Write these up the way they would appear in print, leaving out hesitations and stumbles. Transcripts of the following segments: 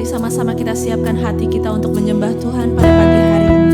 Mari sama-sama kita siapkan hati kita untuk menyembah Tuhan pada pagi hari ini.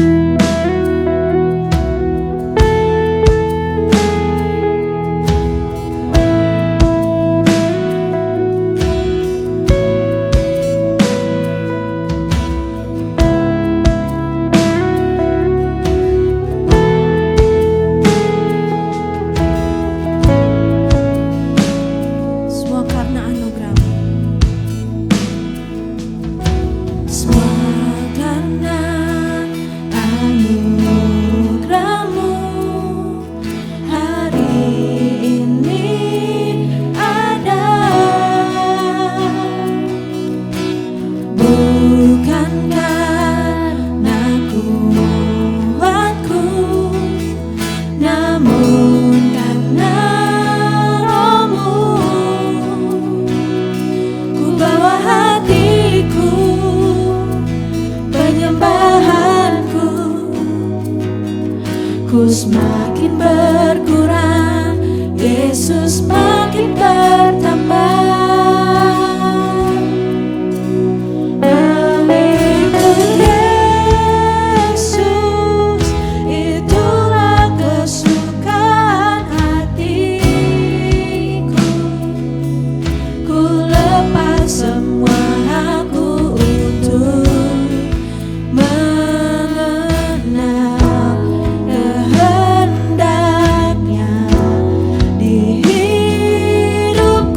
Ku semakin berkurang, Yesus makin bertambah. Mengikut Yesus, itulah kesukaan hatiku. Ku lepas semua aku untuk kehendaknya di hidup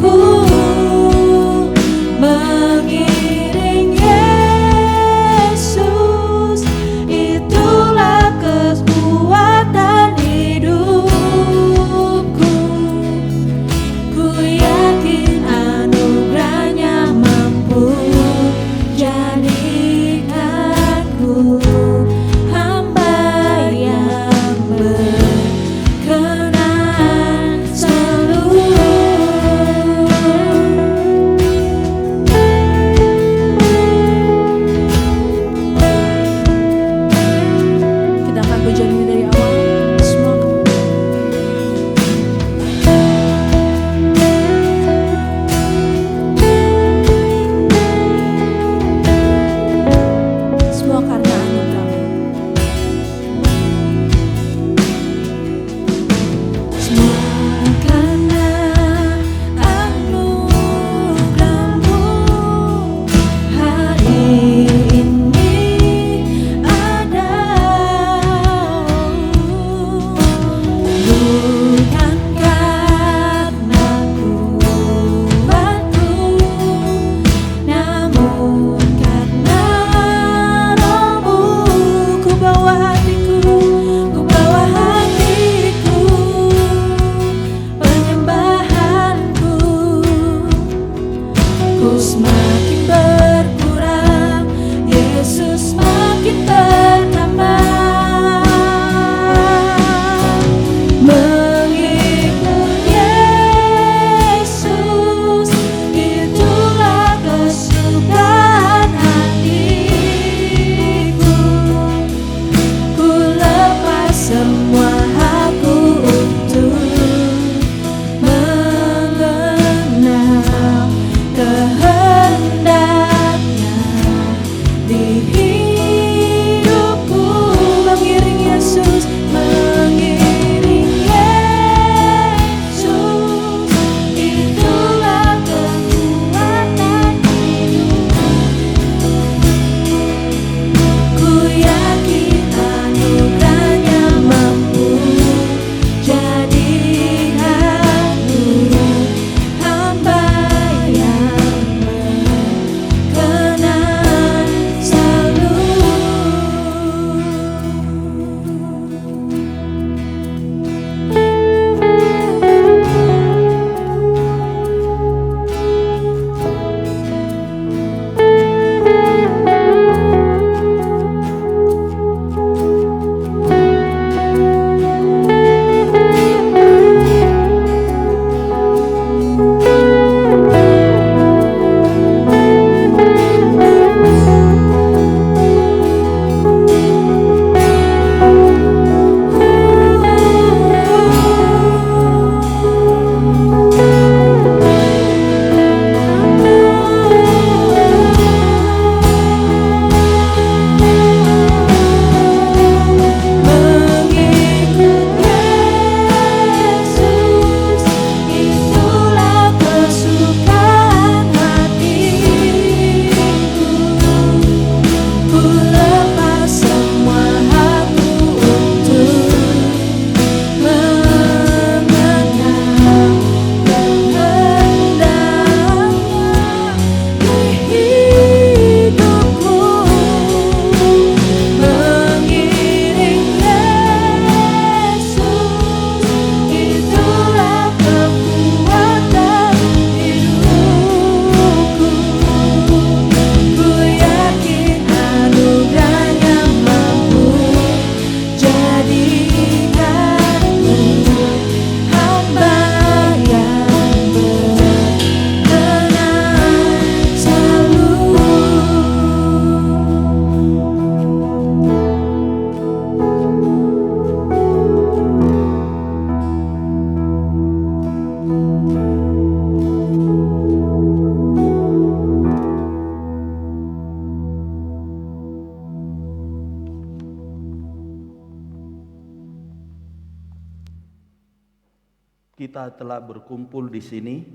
kita telah berkumpul di sini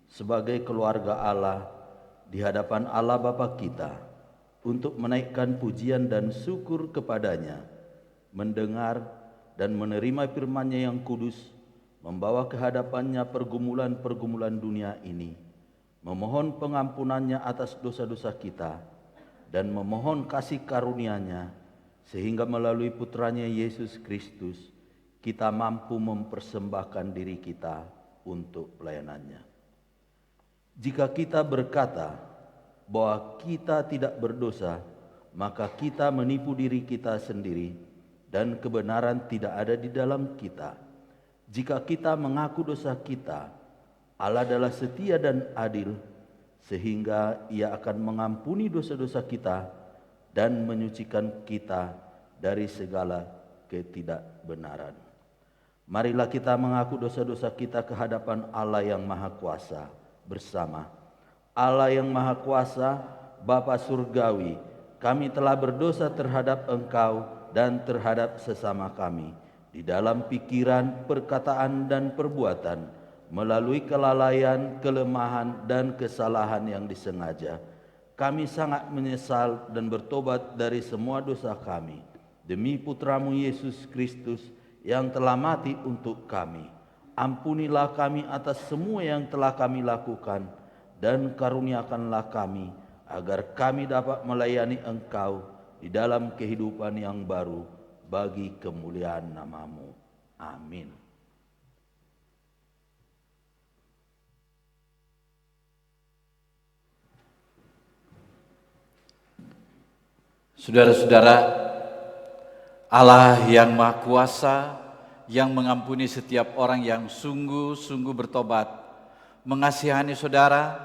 sebagai keluarga Allah di hadapan Allah Bapa kita untuk menaikkan pujian dan syukur kepadanya, mendengar dan menerima firman-Nya yang kudus, membawa ke hadapannya pergumulan-pergumulan dunia ini, memohon pengampunannya atas dosa-dosa kita, dan memohon kasih karunia-Nya, sehingga melalui putranya Yesus Kristus, kita mampu mempersembahkan diri kita untuk pelayanan-Nya. Jika kita berkata bahwa kita tidak berdosa, maka kita menipu diri kita sendiri dan kebenaran tidak ada di dalam kita. Jika kita mengaku dosa kita, Allah adalah setia dan adil, sehingga Ia akan mengampuni dosa-dosa kita dan menyucikan kita dari segala ketidakbenaran. Marilah kita mengaku dosa-dosa kita ke hadapan Allah yang Maha Kuasa bersama. Allah yang Maha Kuasa, Bapa Surgawi, kami telah berdosa terhadap Engkau dan terhadap sesama kami di dalam pikiran, perkataan, dan perbuatan, melalui kelalaian, kelemahan, dan kesalahan yang disengaja. Kami sangat menyesal dan bertobat dari semua dosa kami demi Putramu Yesus Kristus yang telah mati untuk kami. Ampunilah kami atas semua yang telah kami lakukan, dan karuniakanlah kami agar kami dapat melayani Engkau di dalam kehidupan yang baru bagi kemuliaan nama-Mu. Amin. Saudara-saudara, Allah yang Maha Kuasa, yang mengampuni setiap orang yang sungguh-sungguh bertobat, mengasihani saudara,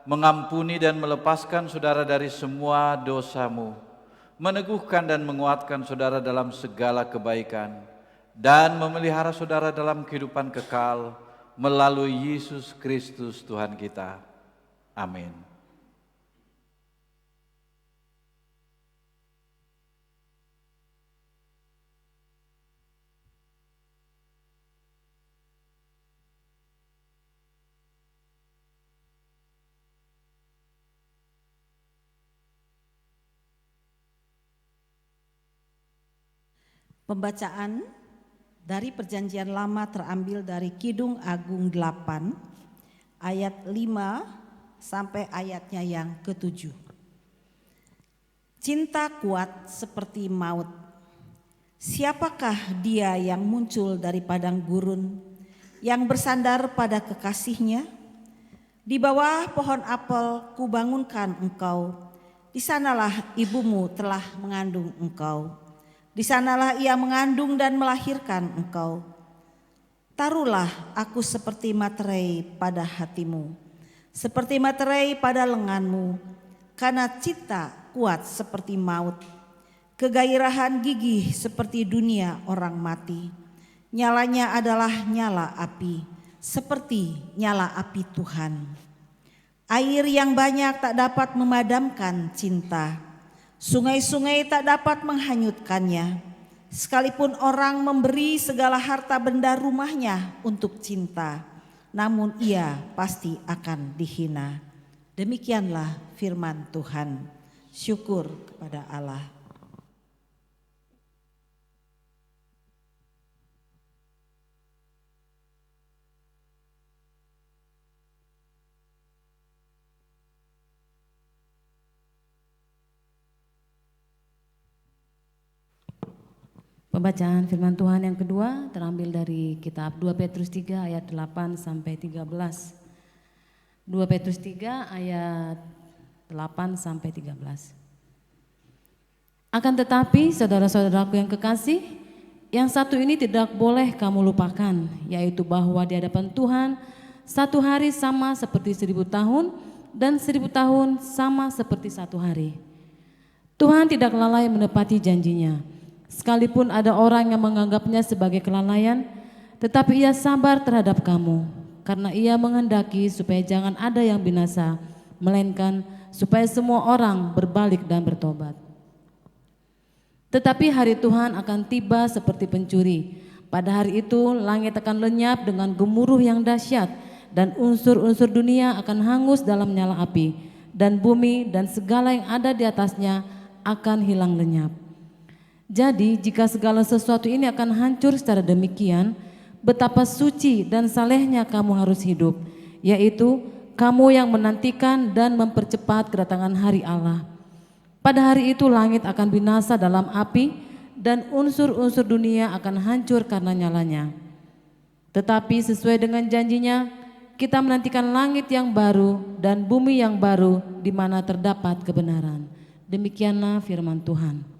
mengampuni dan melepaskan saudara dari semua dosamu, meneguhkan dan menguatkan saudara dalam segala kebaikan, dan memelihara saudara dalam kehidupan kekal melalui Yesus Kristus Tuhan kita. Amin. Pembacaan dari Perjanjian Lama terambil dari Kidung Agung 8 ayat 5 sampai ayatnya yang ke-7. Cinta kuat seperti maut. Siapakah dia yang muncul dari padang gurun, yang bersandar pada kekasihnya? Di bawah pohon apel kubangunkan engkau, di sanalah ibumu telah mengandung engkau. Di sanalah ia mengandung dan melahirkan engkau. Taruhlah aku seperti materai pada hatimu, seperti materai pada lenganmu, karena cinta kuat seperti maut, kegairahan gigih seperti dunia orang mati. Nyalanya adalah nyala api, seperti nyala api Tuhan. Air yang banyak tak dapat memadamkan cinta. Sungai-sungai tak dapat menghanyutkannya, sekalipun orang memberi segala harta benda rumahnya untuk cinta, namun ia pasti akan dihina. Demikianlah firman Tuhan. Syukur kepada Allah. Pembacaan firman Tuhan yang kedua terambil dari kitab 2 Petrus 3 ayat 8 sampai 13. 2 Petrus 3 ayat 8 sampai 13. Akan tetapi saudara-saudaraku yang kekasih, yang satu ini tidak boleh kamu lupakan, yaitu bahwa di hadapan Tuhan satu hari sama seperti 1000 tahun dan 1000 tahun sama seperti satu hari. Tuhan tidak lalai menepati janjinya. Sekalipun ada orang yang menganggapnya sebagai kelalaian, tetapi ia sabar terhadap kamu, karena ia menghendaki supaya jangan ada yang binasa, melainkan supaya semua orang berbalik dan bertobat. Tetapi hari Tuhan akan tiba seperti pencuri. Pada hari itu langit akan lenyap dengan gemuruh yang dahsyat, dan unsur-unsur dunia akan hangus dalam nyala api, dan bumi dan segala yang ada di atasnya akan hilang lenyap. Jadi jika segala sesuatu ini akan hancur secara demikian, betapa suci dan salehnya kamu harus hidup, yaitu kamu yang menantikan dan mempercepat kedatangan hari Allah. Pada hari itu langit akan binasa dalam api, dan unsur-unsur dunia akan hancur karena nyalanya. Tetapi sesuai dengan janjinya, kita menantikan langit yang baru dan bumi yang baru di mana terdapat kebenaran. Demikianlah firman Tuhan.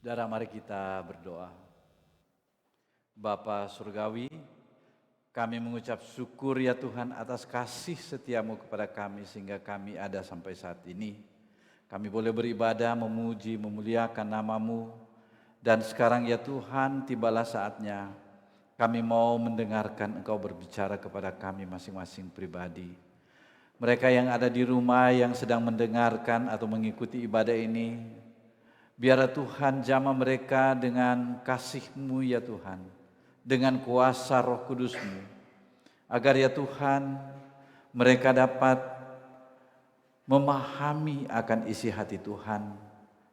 Saudara, mari kita berdoa. Bapa Surgawi, kami mengucap syukur ya Tuhan atas kasih setiamu kepada kami sehingga kami ada sampai saat ini. Kami boleh beribadah, memuji, memuliakan namamu. Dan sekarang ya Tuhan, tibalah saatnya kami mau mendengarkan Engkau berbicara kepada kami masing-masing pribadi. Mereka yang ada di rumah yang sedang mendengarkan atau mengikuti ibadah ini, biarlah Tuhan jamah mereka dengan kasih-Mu ya Tuhan, dengan kuasa Roh Kudus-Mu, agar ya Tuhan mereka dapat memahami akan isi hati Tuhan.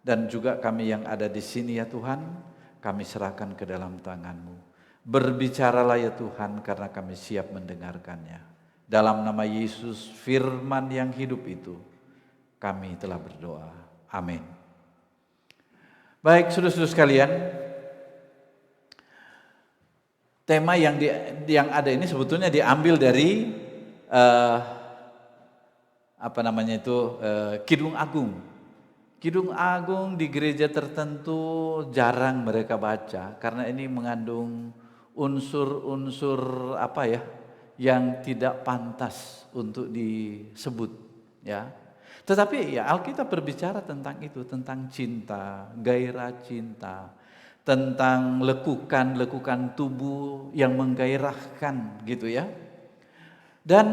Dan juga kami yang ada di sini ya Tuhan, kami serahkan ke dalam tangan-Mu. Berbicaralah ya Tuhan karena kami siap mendengarkannya. Dalam nama Yesus, firman yang hidup itu, kami telah berdoa. Amin. Baik, saudara-saudara sekalian, tema yang ada ini sebetulnya diambil dari Kidung Agung. Kidung Agung di gereja tertentu jarang mereka baca karena ini mengandung unsur-unsur yang tidak pantas untuk disebut ya. Tetapi ya Alkitab berbicara tentang itu, tentang cinta, gairah cinta, tentang lekukan tubuh yang menggairahkan gitu ya. Dan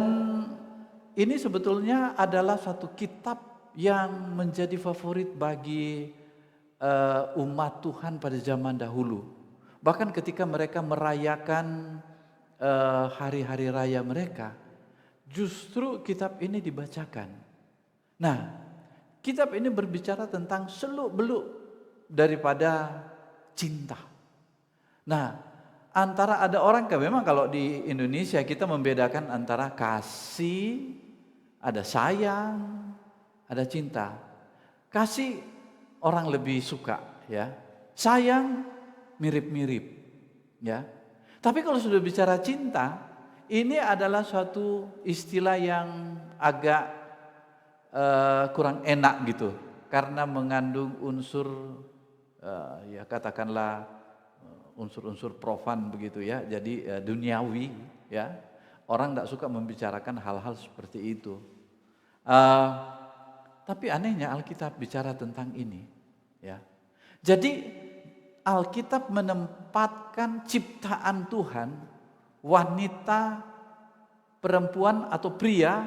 ini sebetulnya adalah satu kitab yang menjadi favorit bagi umat Tuhan pada zaman dahulu. Bahkan ketika mereka merayakan hari-hari raya mereka, justru kitab ini dibacakan. Nah, kitab ini berbicara tentang seluk-beluk daripada cinta. Nah, antara ada orang, memang kalau di Indonesia kita membedakan antara kasih, ada sayang, ada cinta. Kasih orang lebih suka ya. Sayang mirip-mirip ya. Tapi kalau sudah bicara cinta, ini adalah suatu istilah yang agak kurang enak gitu. Karena mengandung unsur katakanlah unsur-unsur profan begitu ya. Jadi duniawi ya. Orang tidak suka membicarakan hal-hal seperti itu. Tapi anehnya Alkitab bicara tentang ini ya. Jadi Alkitab menempatkan ciptaan Tuhan, wanita, perempuan atau pria,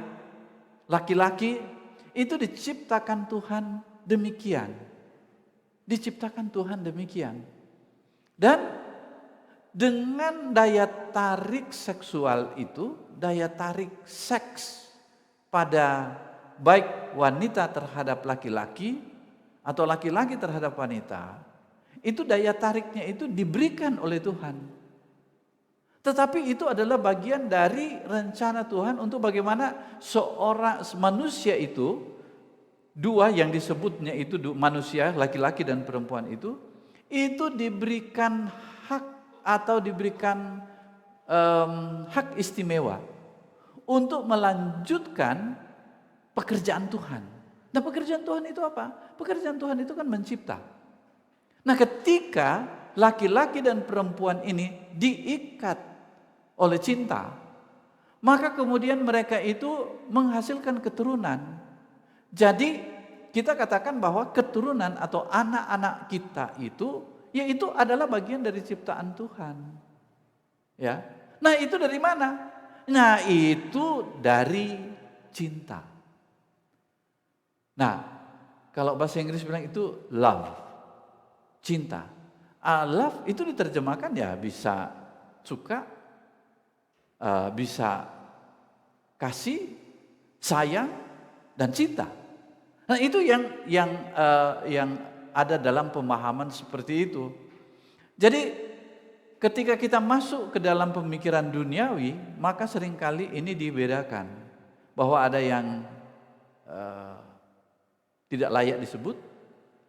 laki-laki itu diciptakan Tuhan demikian. Diciptakan Tuhan demikian. Dan dengan daya tarik seksual itu, daya tarik seks pada baik wanita terhadap laki-laki atau laki-laki terhadap wanita, itu daya tariknya itu diberikan oleh Tuhan. Tetapi itu adalah bagian dari rencana Tuhan untuk bagaimana seorang manusia itu, dua yang disebutnya itu manusia, laki-laki dan perempuan itu diberikan hak atau diberikan hak istimewa untuk melanjutkan pekerjaan Tuhan. Nah, pekerjaan Tuhan itu apa? Pekerjaan Tuhan itu kan mencipta. Nah, ketika laki-laki dan perempuan ini diikat oleh cinta, maka kemudian mereka itu menghasilkan keturunan. Jadi kita katakan bahwa keturunan atau anak-anak kita itu, yaitu adalah bagian dari ciptaan Tuhan. Ya. Nah, itu dari mana? Nah, itu dari cinta. Nah, kalau bahasa Inggris bilang itu love, cinta. Love itu diterjemahkan ya bisa suka, bisa kasih, sayang, dan cinta. Nah, itu yang ada dalam pemahaman seperti itu. Jadi ketika kita masuk ke dalam pemikiran duniawi, maka seringkali ini dibedakan bahwa ada yang tidak layak disebut,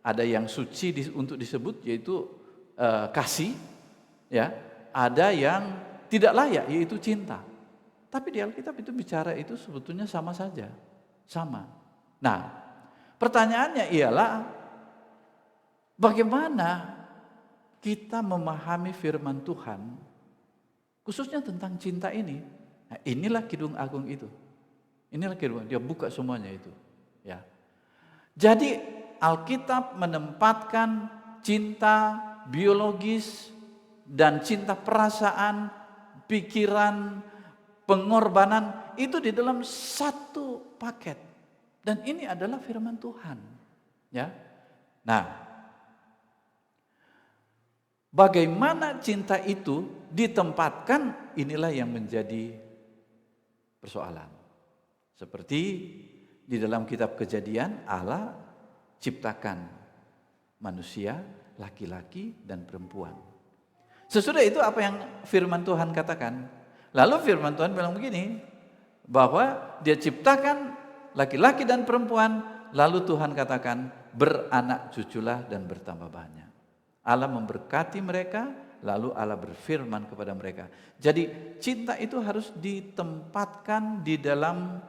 ada yang suci untuk disebut yaitu kasih, ya, ada yang tidak layak yaitu cinta. Tapi di Alkitab itu bicara itu sebetulnya sama saja, sama. Nah, pertanyaannya ialah bagaimana kita memahami firman Tuhan, khususnya tentang cinta ini, nah inilah Kidung Agung itu. Inilah Kidung, dia buka semuanya itu. Ya. Jadi Alkitab menempatkan cinta biologis dan cinta perasaan, pikiran, pengorbanan itu di dalam satu paket. Dan ini adalah firman Tuhan. Ya. Nah, bagaimana cinta itu ditempatkan, inilah yang menjadi persoalan. Seperti di dalam kitab Kejadian, Allah ciptakan manusia, laki-laki dan perempuan. Sesudah itu apa yang firman Tuhan katakan? Lalu firman Tuhan bilang begini, bahwa dia ciptakan laki-laki dan perempuan, lalu Tuhan katakan beranak cuculah dan bertambah banyak. Allah memberkati mereka, lalu Allah berfirman kepada mereka. Jadi cinta itu harus ditempatkan di dalam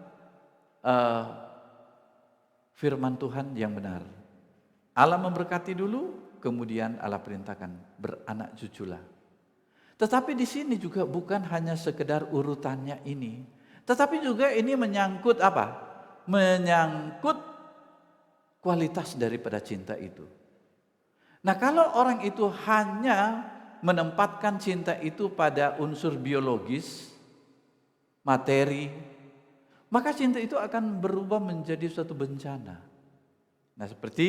firman Tuhan yang benar. Allah memberkati dulu, kemudian Allah perintahkan beranak cuculah. Tetapi di sini juga bukan hanya sekedar urutannya ini, tetapi juga ini menyangkut apa? Menyangkut kualitas daripada cinta itu. Nah, kalau orang itu hanya menempatkan cinta itu pada unsur biologis, materi, maka cinta itu akan berubah menjadi suatu bencana. Nah, seperti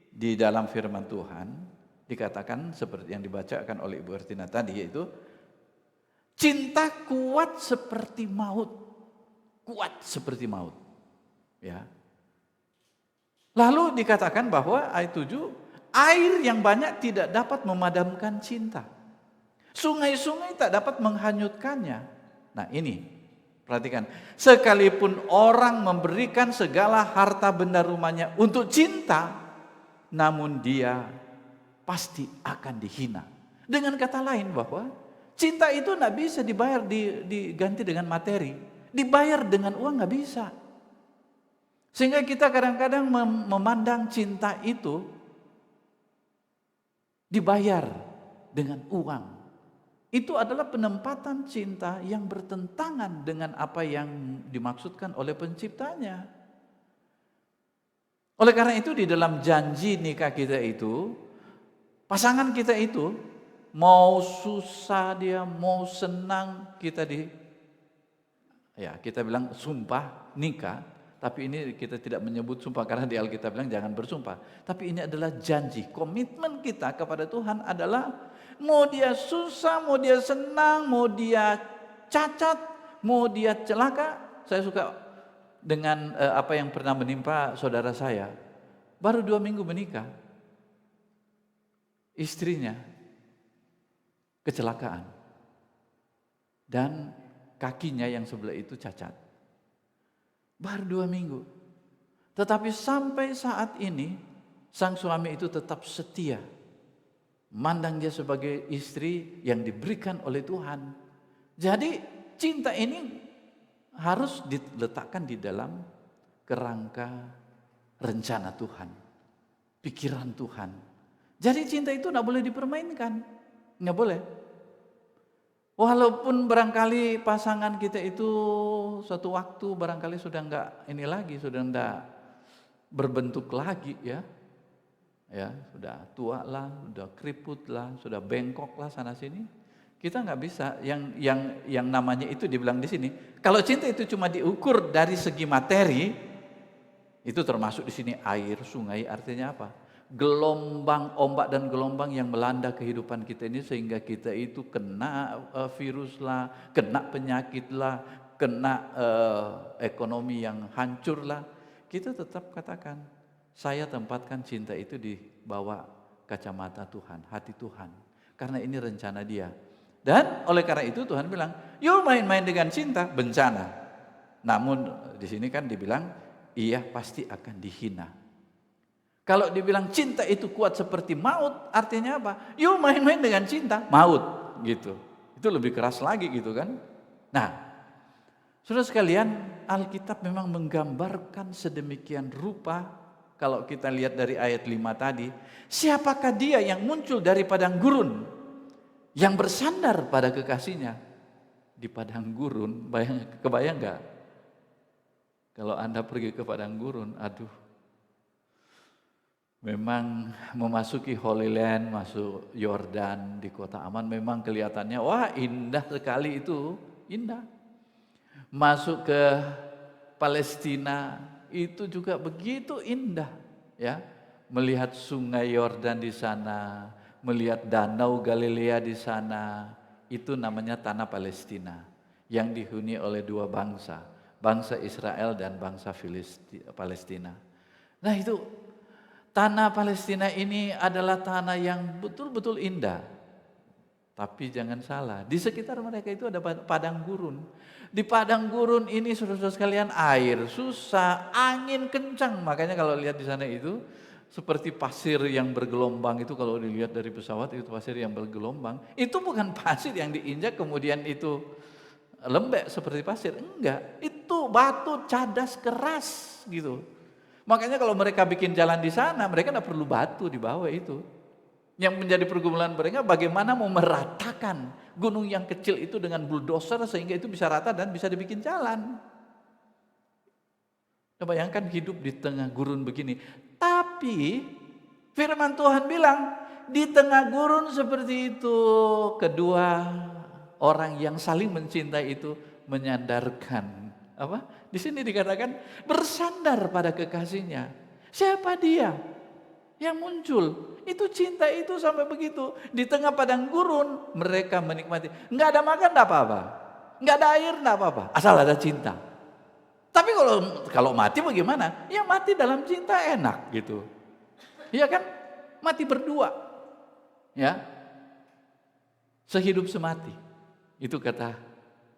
di dalam firman Tuhan dikatakan seperti yang dibacakan oleh Ibu Ertina tadi, yaitu cinta kuat seperti maut. Kuat seperti maut. Ya. Lalu dikatakan bahwa ayat 7, air yang banyak tidak dapat memadamkan cinta. Sungai-sungai tak dapat menghanyutkannya. Nah, ini perhatikan, sekalipun orang memberikan segala harta benda rumahnya untuk cinta, namun dia pasti akan dihina. Dengan kata lain bahwa cinta itu tidak bisa dibayar, diganti dengan materi. Dibayar dengan uang nggak bisa. Sehingga kita kadang-kadang memandang cinta itu dibayar dengan uang. Itu adalah penempatan cinta yang bertentangan dengan apa yang dimaksudkan oleh penciptanya. Oleh karena itu di dalam janji nikah kita itu, pasangan kita itu mau susah dia, mau senang kita kita bilang sumpah nikah. Tapi ini kita tidak menyebut sumpah karena di Alkitab bilang jangan bersumpah. Tapi ini adalah janji, komitmen kita kepada Tuhan adalah mau dia susah, mau dia senang, mau dia cacat, mau dia celaka. Saya suka dengan apa yang pernah menimpa saudara saya. Baru 2 minggu menikah, istrinya kecelakaan. Dan kakinya yang sebelah itu cacat. Baru 2 minggu. Tetapi sampai saat ini, sang suami itu tetap setia. Mandang dia sebagai istri yang diberikan oleh Tuhan. Jadi cinta ini harus diletakkan di dalam kerangka rencana Tuhan, pikiran Tuhan. Jadi cinta itu tidak boleh dipermainkan, nggak boleh. Walaupun barangkali pasangan kita itu suatu waktu barangkali sudah nggak ini lagi, sudah nggak berbentuk lagi ya, sudah tua lah, sudah keriput lah, sudah bengkok lah sana sini. Kita nggak bisa yang namanya itu dibilang di sini. Kalau cinta itu cuma diukur dari segi materi, itu termasuk di sini air, sungai, artinya apa? Gelombang, ombak dan gelombang yang melanda kehidupan kita ini sehingga kita itu kena virus lah, kena penyakit lah, kena ekonomi yang hancur lah. Kita tetap katakan, saya tempatkan cinta itu di bawah kacamata Tuhan, hati Tuhan. Karena ini rencana Dia. Dan oleh karena itu Tuhan bilang, yuk main-main dengan cinta, bencana. Namun di sini kan dibilang, iya pasti akan dihina. Kalau dibilang cinta itu kuat seperti maut, artinya apa? Yuk main-main dengan cinta, maut gitu. Itu lebih keras lagi gitu kan. Nah, saudara sekalian, Alkitab memang menggambarkan sedemikian rupa kalau kita lihat dari ayat 5 tadi, siapakah dia yang muncul dari padang gurun, yang bersandar pada kekasihnya? Di padang gurun, kebayang gak? Kalau Anda pergi ke padang gurun, aduh, memang memasuki Holy Land, masuk Yordan di kota aman, memang kelihatannya wah indah sekali itu, indah. Masuk ke Palestina itu juga begitu indah, ya. Melihat sungai Yordan di sana, melihat danau Galilea di sana, itu namanya tanah Palestina yang dihuni oleh dua bangsa, bangsa Israel dan bangsa Palestina. Nah itu tanah Palestina ini adalah tanah yang betul-betul indah. Tapi jangan salah, di sekitar mereka itu ada padang gurun. Di padang gurun ini saudara-saudara sekalian air susah, angin kencang. Makanya kalau lihat di sana itu seperti pasir yang bergelombang itu, kalau dilihat dari pesawat itu pasir yang bergelombang. Itu bukan pasir yang diinjak kemudian itu lembek seperti pasir, enggak. Itu batu cadas keras gitu. Makanya kalau mereka bikin jalan di sana, mereka tidak perlu batu di bawah itu. Yang menjadi pergumulan mereka bagaimana mau meratakan gunung yang kecil itu dengan bulldozer sehingga itu bisa rata dan bisa dibikin jalan. Bayangkan hidup di tengah gurun begini. Tapi firman Tuhan bilang di tengah gurun seperti itu kedua orang yang saling mencintai itu menyandarkan apa? Di sini dikatakan bersandar pada kekasihnya. Siapa dia yang muncul? Itu cinta itu sampai begitu. Di tengah padang gurun mereka menikmati. Enggak ada makan enggak apa-apa. Enggak ada air enggak apa-apa. Asal ada cinta. Tapi kalau mati bagaimana? Ya mati dalam cinta enak gitu. Iya kan? Mati berdua. Ya. Sehidup semati. Itu kata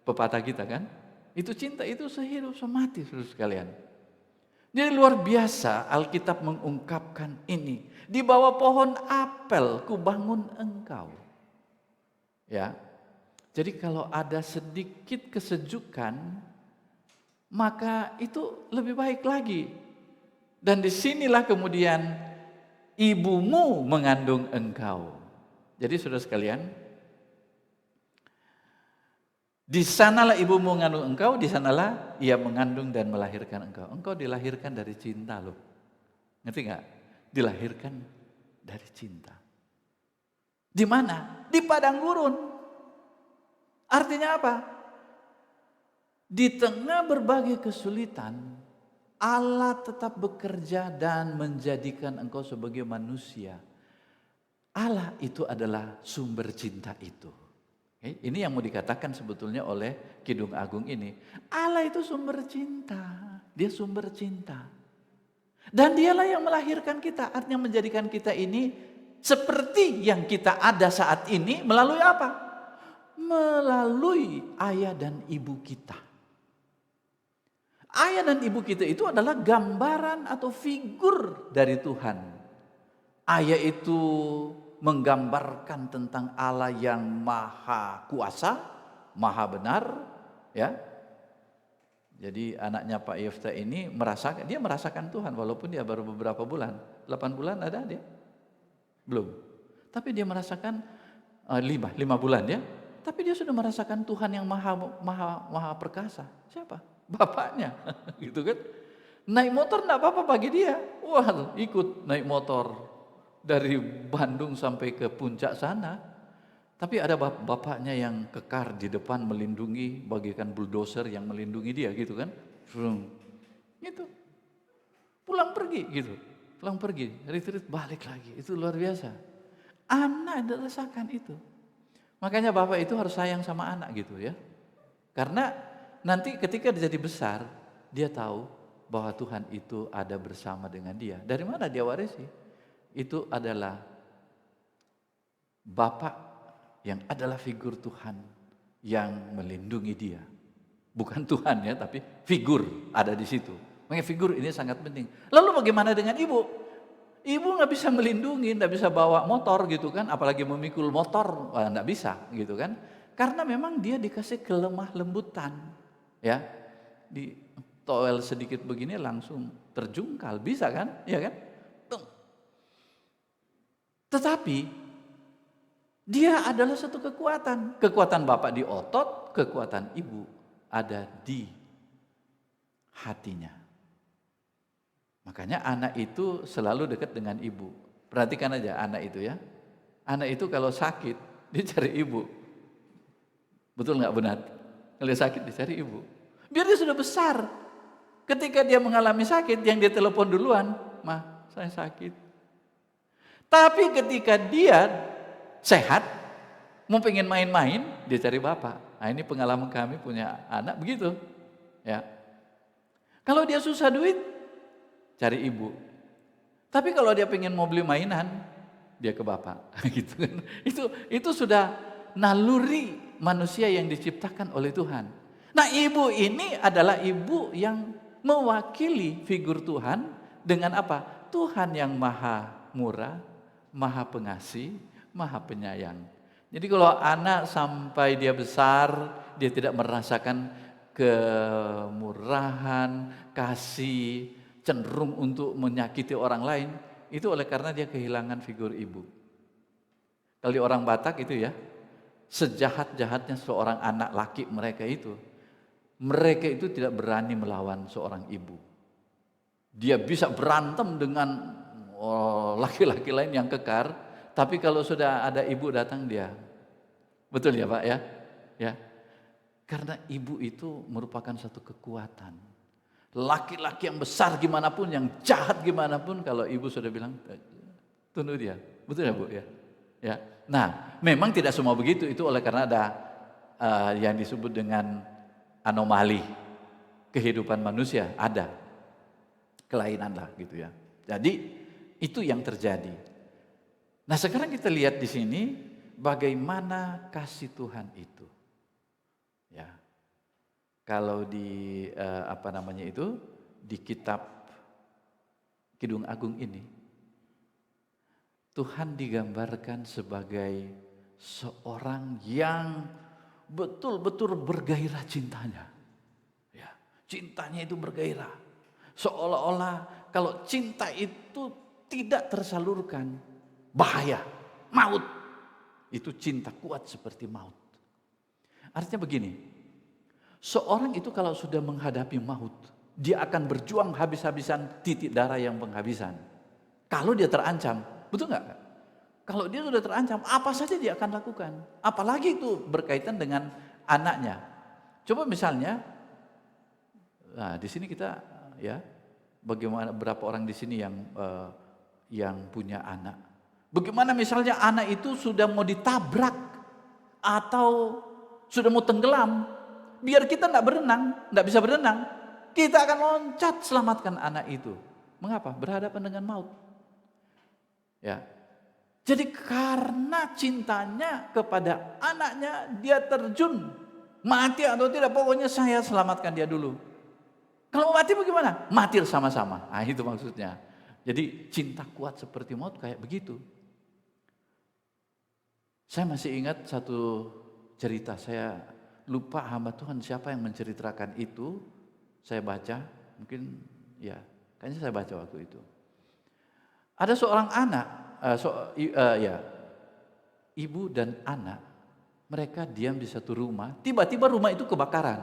pepatah kita kan? Itu cinta itu sehidup semati saudara sekalian. Jadi luar biasa Alkitab mengungkapkan ini. Di bawah pohon apel kubangun engkau. Ya. Jadi kalau ada sedikit kesejukan, maka itu lebih baik lagi. Dan disinilah kemudian ibumu mengandung engkau. Jadi saudara sekalian, di sanalah ibumu mengandung engkau, di sanalah ia mengandung dan melahirkan engkau. Engkau dilahirkan dari cinta loh. Ngerti gak? Dilahirkan dari cinta. Di mana? Di padang gurun. Artinya apa? Di tengah berbagai kesulitan, Allah tetap bekerja dan menjadikan engkau sebagai manusia. Allah itu adalah sumber cinta itu. Ini yang mau dikatakan sebetulnya oleh Kidung Agung ini. Allah itu sumber cinta. Dia sumber cinta. Dan dialah yang melahirkan kita. Artinya menjadikan kita ini seperti yang kita ada saat ini melalui apa? Melalui ayah dan ibu kita. Ayah dan ibu kita itu adalah gambaran atau figur dari Tuhan. Ayah itu menggambarkan tentang Allah yang maha kuasa, maha benar, ya. Jadi anaknya Pak Yefta ini merasakan Tuhan walaupun dia baru beberapa bulan. 8 bulan ada dia? Belum. Tapi dia merasakan 5 bulan ya. Tapi dia sudah merasakan Tuhan yang maha perkasa. Siapa? Bapaknya. Gitu kan. Naik motor enggak apa-apa bagi dia. Wah, ikut naik motor dari Bandung sampai ke puncak sana. Tapi ada bapaknya yang kekar di depan melindungi, bagikan bulldozer yang melindungi dia gitu kan. Gitu. Pulang pergi gitu. Pulang pergi, retreat balik lagi. Itu luar biasa. Anak rasakan itu. Makanya bapak itu harus sayang sama anak gitu ya. Karena nanti ketika dia jadi besar, dia tahu bahwa Tuhan itu ada bersama dengan dia. Dari mana dia warisi? Itu adalah bapak yang adalah figur Tuhan yang melindungi dia. Bukan Tuhan ya, tapi figur ada di situ. Makanya figur ini sangat penting. Lalu bagaimana dengan ibu? Ibu nggak bisa melindungi, nggak bisa bawa motor gitu kan, apalagi memikul motor, nggak bisa gitu kan. Karena memang dia dikasih kelemah lembutan, ya. toel sedikit begini langsung terjungkal, bisa kan? Iya kan? Tung. Tetapi dia adalah satu kekuatan. Kekuatan bapak di otot, kekuatan ibu ada di hatinya. Makanya anak itu selalu dekat dengan ibu. Perhatikan aja anak itu ya. Anak itu kalau sakit, dia cari ibu. Betul nggak benar? Kalau dia sakit, dia cari ibu. Biar dia sudah besar. Ketika dia mengalami sakit, yang dia telepon duluan, "Ma, saya sakit." Tapi ketika dia sehat, mau pengen main-main, dia cari bapak. Nah, ini pengalaman kami punya anak begitu. Ya. Kalau dia susah duit, cari ibu. Tapi kalau dia pengen mau beli mainan, dia ke bapak. Gitu kan. Itu sudah naluri manusia yang diciptakan oleh Tuhan. Nah, ibu ini adalah ibu yang mewakili figur Tuhan dengan apa? Tuhan yang maha murah, maha pengasih, maha penyayang. Jadi kalau anak sampai dia besar, dia tidak merasakan kemurahan, kasih, cenderung untuk menyakiti orang lain, itu oleh karena dia kehilangan figur ibu. Kalau di orang Batak itu ya, sejahat-jahatnya seorang anak laki mereka itu tidak berani melawan seorang ibu. Dia bisa berantem dengan laki-laki lain yang kekar, tapi kalau sudah ada ibu datang dia, betul ya Pak ya? Ya, karena ibu itu merupakan satu kekuatan. Laki-laki yang besar gimana pun, yang jahat gimana pun, kalau ibu sudah bilang, tunduk dia. Betul ya Bu ya? Ya. Nah, memang tidak semua begitu, itu oleh karena ada yang disebut dengan anomali kehidupan manusia, ada kelainan lah gitu ya. Jadi itu yang terjadi. Nah, sekarang kita lihat di sini bagaimana kasih Tuhan itu. Ya. Kalau di di kitab Kidung Agung ini, Tuhan digambarkan sebagai seorang yang betul-betul bergairah cintanya. Ya, cintanya itu bergairah. Seolah-olah kalau cinta itu tidak tersalurkan, bahaya, maut. Itu cinta kuat seperti maut. Artinya begini, seorang itu kalau sudah menghadapi maut, dia akan berjuang habis-habisan, titik darah yang penghabisan. Kalau dia terancam, betul nggak? Kalau dia sudah terancam, apa saja dia akan lakukan. Apalagi itu berkaitan dengan anaknya. Coba misalnya, nah di sini kita ya, bagaimana berapa orang di sini yang punya anak. Bagaimana misalnya anak itu sudah mau ditabrak atau sudah mau tenggelam, biar kita nggak bisa berenang, kita akan loncat selamatkan anak itu. Mengapa? Berhadapan dengan maut. Ya. Jadi karena cintanya kepada anaknya, dia terjun, mati atau tidak, pokoknya saya selamatkan dia dulu. Kalau mati bagaimana? Mati sama-sama. Nah, itu maksudnya. Jadi cinta kuat seperti maut kayak begitu. Saya masih ingat satu cerita, saya lupa hamba Tuhan siapa yang menceritakan itu. Saya baca, mungkin ya, kayaknya saya baca waktu itu. Ada seorang anak, ibu dan anak, mereka diam di satu rumah, tiba-tiba rumah itu kebakaran.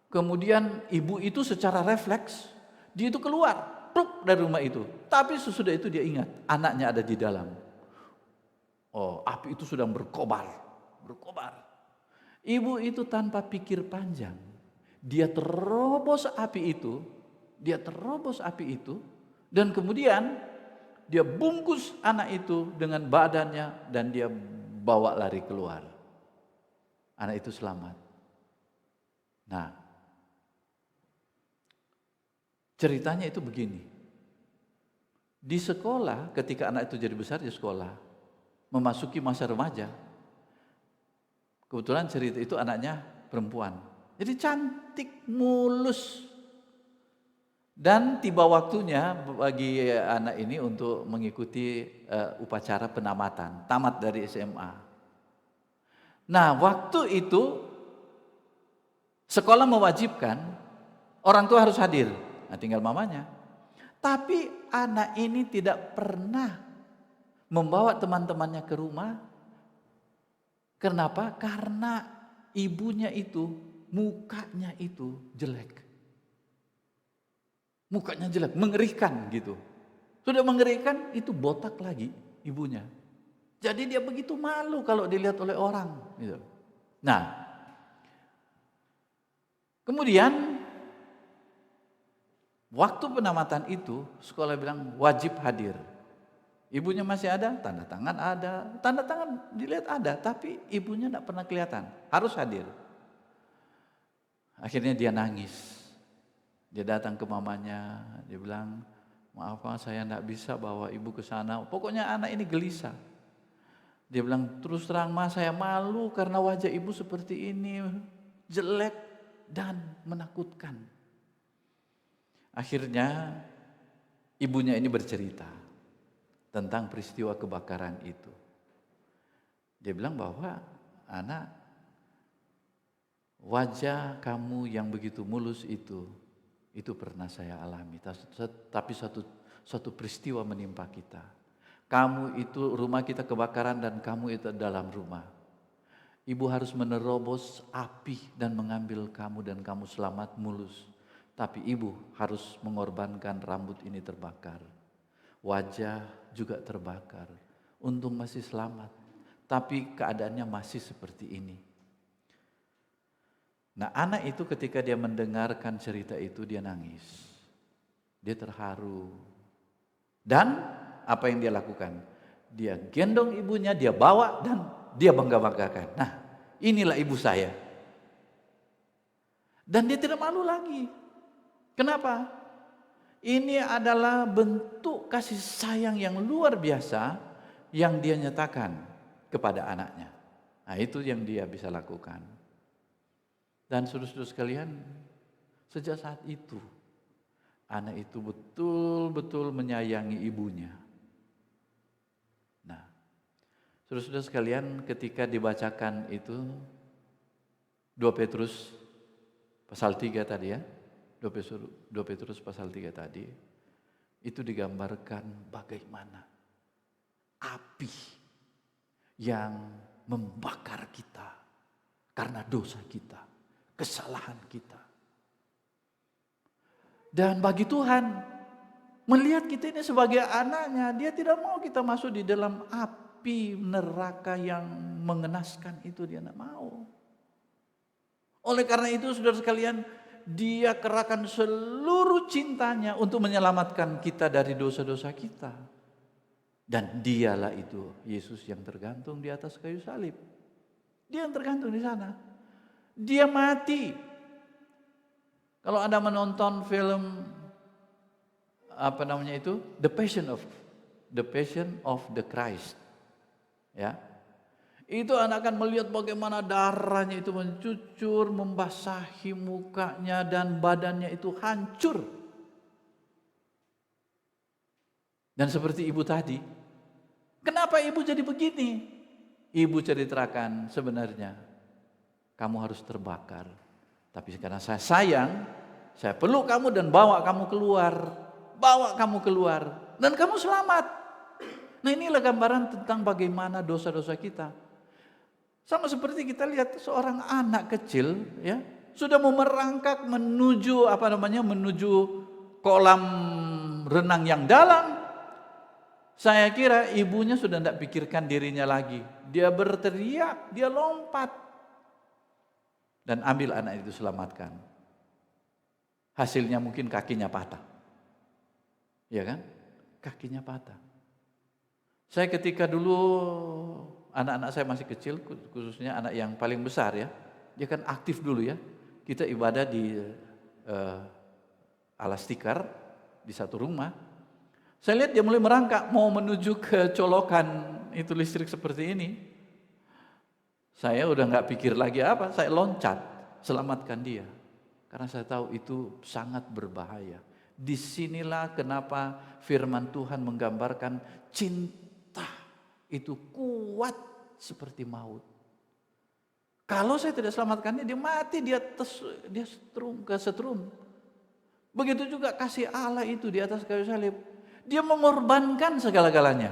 Kemudian ibu itu secara refleks, dia itu keluar, pluk dari rumah itu. Tapi sesudah itu dia ingat, anaknya ada di dalam. Oh, api itu sedang berkobar. Ibu itu tanpa pikir panjang, dia terobos api itu, dan kemudian dia bungkus anak itu dengan badannya dan dia bawa lari keluar. Anak itu selamat. Nah, ceritanya itu begini. Di sekolah, ketika anak itu jadi besar di sekolah, memasuki masa remaja, kebetulan cerita itu anaknya perempuan. Jadi cantik, mulus. Dan tiba waktunya bagi anak ini untuk mengikuti upacara penamatan, tamat dari SMA. Nah, waktu itu sekolah mewajibkan Orang tua harus hadir, nah tinggal mamanya. Tapi anak ini tidak pernah membawa teman-temannya ke rumah. Kenapa? Karena ibunya itu, mukanya itu jelek. Mukanya jelek, mengerikan gitu. Sudah mengerikan, itu botak lagi ibunya. Jadi dia begitu malu kalau dilihat oleh orang. Gitu. Nah, kemudian waktu penamatan itu, sekolah bilang wajib hadir. Ibunya masih ada, tanda tangan dilihat ada, tapi ibunya tidak pernah kelihatan, harus hadir. Akhirnya dia nangis, dia datang ke mamanya, dia bilang, maaf Pak, saya tidak bisa bawa ibu ke sana. Pokoknya anak ini gelisah. Dia bilang, terus terang Ma, saya malu karena wajah ibu seperti ini, jelek dan menakutkan. Akhirnya ibunya ini bercerita tentang peristiwa kebakaran itu. Dia bilang bahwa anak, wajah kamu yang begitu mulus itu pernah saya alami. Tapi satu peristiwa menimpa kita. Kamu itu, rumah kita kebakaran dan kamu itu dalam rumah. Ibu harus menerobos api dan mengambil kamu dan kamu selamat mulus. Tapi ibu harus mengorbankan rambut ini terbakar. Wajah juga terbakar. Untung masih selamat. Tapi keadaannya masih seperti ini. Nah, anak itu ketika dia mendengarkan cerita itu dia nangis. Dia terharu. Dan apa yang dia lakukan? Dia gendong ibunya, dia bawa dan dia bangga-banggakan. Nah, inilah ibu saya. Dan dia tidak malu lagi. Kenapa? Ini adalah bentuk kasih sayang yang luar biasa yang dia nyatakan kepada anaknya. Nah, itu yang dia bisa lakukan. Dan saudara-saudara sekalian, sejak saat itu anak itu betul-betul menyayangi ibunya. Nah, saudara-saudara sekalian, ketika dibacakan itu 2 Petrus pasal 3 tadi ya, 2 Petrus pasal 3 tadi, itu digambarkan bagaimana api yang membakar kita karena dosa kita, kesalahan kita. Dan bagi Tuhan, melihat kita ini sebagai anaknya, dia tidak mau kita masuk di dalam api neraka yang mengenaskan itu, dia tidak mau. Oleh karena itu saudara sekalian, dia kerahkan seluruh cintanya untuk menyelamatkan kita dari dosa-dosa kita. Dan dialah itu Yesus yang tergantung di atas kayu salib. Dia yang tergantung di sana. Dia mati. Kalau Anda menonton film The Passion of the Christ, ya, itu Anda akan melihat bagaimana darahnya itu mencucur, membasahi mukanya dan badannya itu hancur. Dan seperti ibu tadi, kenapa ibu jadi begini? Ibu ceritakan sebenarnya, kamu harus terbakar. Tapi karena saya sayang, saya peluk kamu dan bawa kamu keluar, dan kamu selamat. Nah, inilah gambaran tentang bagaimana dosa-dosa kita. Sama seperti kita lihat seorang anak kecil, ya, sudah mau merangkak menuju menuju kolam renang yang dalam. Saya kira ibunya sudah tidak pikirkan dirinya lagi. Dia berteriak, dia lompat dan ambil anak itu, selamatkan. Hasilnya mungkin kakinya patah. Ya kan? Kakinya patah. Saya ketika dulu anak-anak saya masih kecil, khususnya anak yang paling besar ya, dia kan aktif dulu ya. Kita ibadah di alas tikar di satu rumah. Saya lihat dia mulai merangkak mau menuju ke colokan itu listrik seperti ini. Saya udah nggak pikir lagi apa, saya loncat selamatkan dia. Karena saya tahu itu sangat berbahaya. Disinilah kenapa firman Tuhan menggambarkan cinta itu kuat seperti maut. Kalau saya tidak selamatkan dia mati, dia setrum. Begitu juga kasih Allah itu di atas kayu salib. Dia mengorbankan segala-galanya.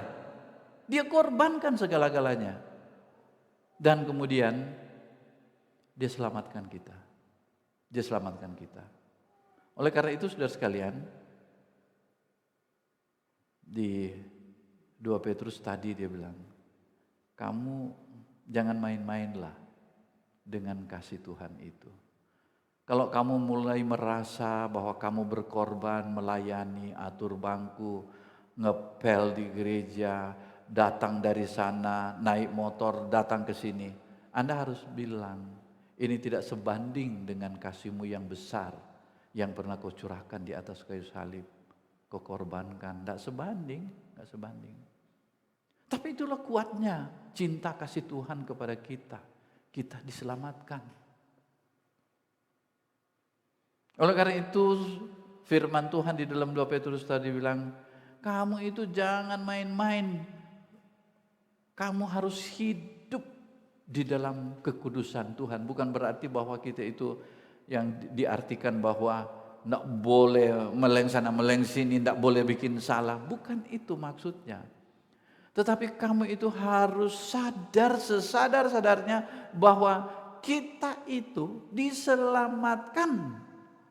Dia korbankan segala-galanya. Dan kemudian dia selamatkan kita. Dia selamatkan kita. Oleh karena itu saudara sekalian, di 2 Petrus tadi dia bilang, kamu jangan main-mainlah dengan kasih Tuhan itu. Kalau kamu mulai merasa bahwa kamu berkorban, melayani, atur bangku, ngepel di gereja, datang dari sana, naik motor, datang ke sini, Anda harus bilang, ini tidak sebanding dengan kasihmu yang besar yang pernah kau curahkan di atas kayu salib. Kau korbankan, tidak sebanding, tidak sebanding. Tapi itulah kuatnya cinta kasih Tuhan kepada kita. Kita diselamatkan. Oleh karena itu firman Tuhan di dalam 2 Petrus tadi bilang, kamu itu jangan main-main. Kamu harus hidup di dalam kekudusan Tuhan. Bukan berarti bahwa kita itu yang diartikan bahwa tidak boleh meleng sana meleng sini, tidak boleh bikin salah. Bukan itu maksudnya. Tetapi kamu itu harus sadar sesadar-sadarnya bahwa kita itu diselamatkan